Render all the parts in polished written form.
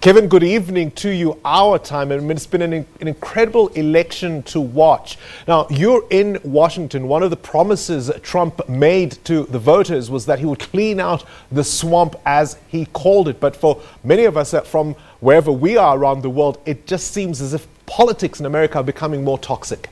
Kevin, good evening to you, our time. I mean, it's been an incredible election to watch. Now, you're in Washington. One of the promises Trump made to the voters was that he would clean out the swamp, as he called it. But for many of us from wherever we are around the world, it just seems as if politics in America are becoming more toxic.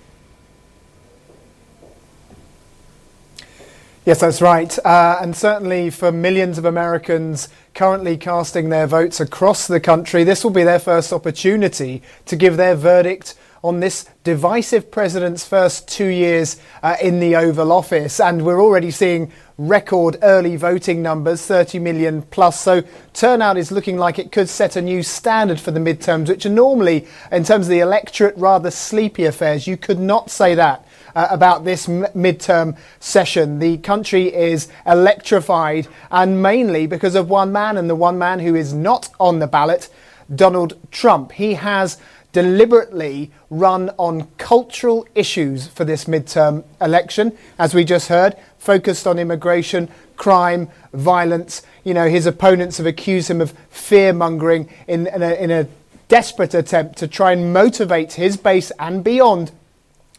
Yes, that's right. And certainly for millions of Americans currently casting their votes across the country, this will be their first opportunity to give their verdict on this divisive president's first 2 years in the Oval Office. And we're already seeing record early voting numbers, 30 million plus. So turnout is looking like it could set a new standard for the midterms, which are normally, in terms of the electorate, rather sleepy affairs. You could not say that about this midterm session. The country is electrified, and mainly because of one man, and the one man who is not on the ballot, Donald Trump. He has deliberately run on cultural issues for this midterm election, as we just heard, focused on immigration, crime, violence. You know, his opponents have accused him of fear-mongering in a desperate attempt to try and motivate his base and beyond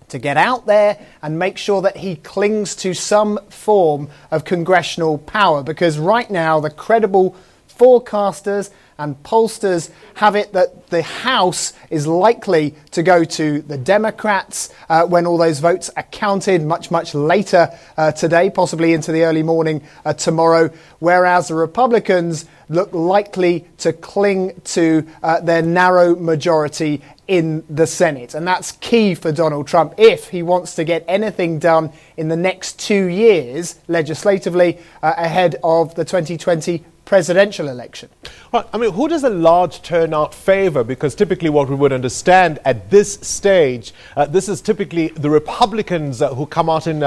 to get out there and make sure that he clings to some form of congressional power. Because right now, the credible forecasters and pollsters have it that the House is likely to go to the Democrats when all those votes are counted much later today, possibly into the early morning tomorrow, whereas the Republicans look likely to cling to their narrow majority in the Senate. And that's key for Donald Trump if he wants to get anything done in the next 2 years legislatively ahead of the 2020 presidential election. Well, I mean, who does a large turnout favor? Because typically what we would understand at this stage, this is typically the Republicans who come out in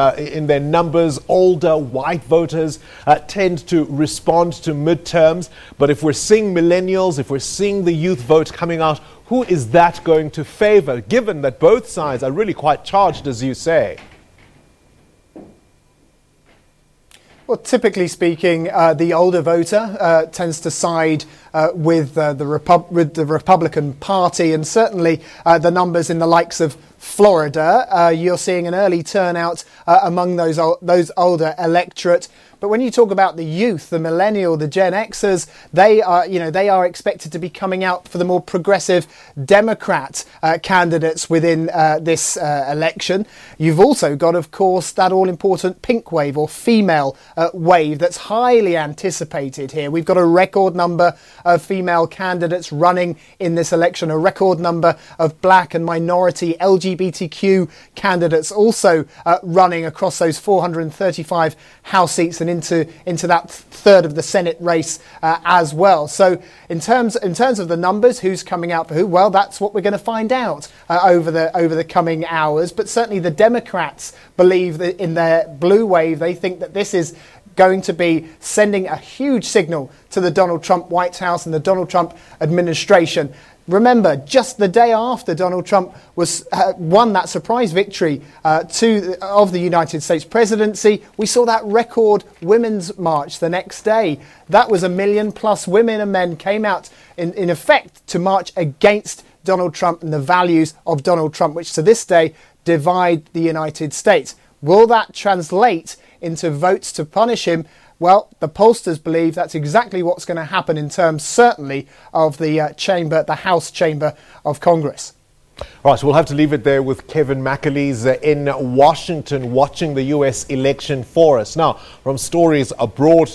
their numbers. Older white voters tend to respond to midterms. But if we're seeing millennials, if we're seeing the youth vote coming out, who is that going to favor, given that both sides are really quite charged, as you say? Well, typically speaking, the older voter tends to side with the Republican Party, and certainly the numbers in the likes of Florida, you're seeing an early turnout among those older electorate. But when you talk about the youth, the millennial, the Gen Xers, they are expected to be coming out for the more progressive Democrat candidates within this election. You've also got, of course, that all-important pink wave or female wave that's highly anticipated here. We've got a record number of female candidates running in this election, a record number of black and minority LGBTQ candidates also running across those 435 House seats and into that third of the Senate race as well. So in terms of the numbers, who's coming out for who? Well, that's what we're going to find out over the coming hours. But certainly the Democrats believe that in their blue wave, they think that this is going to be sending a huge signal to the Donald Trump White House and the Donald Trump administration. Remember, just the day after Donald Trump won that surprise victory of the United States presidency, we saw that record women's march the next day. That was 1 million plus women and men came out in effect to march against Donald Trump and the values of Donald Trump, which to this day divide the United States. Will that translate into votes to punish him? Well, the pollsters believe that's exactly what's going to happen in terms, certainly, of the House chamber of Congress. Right, so we'll have to leave it there with Kevin McAleese in Washington watching the U.S. election for us. Now, from stories abroad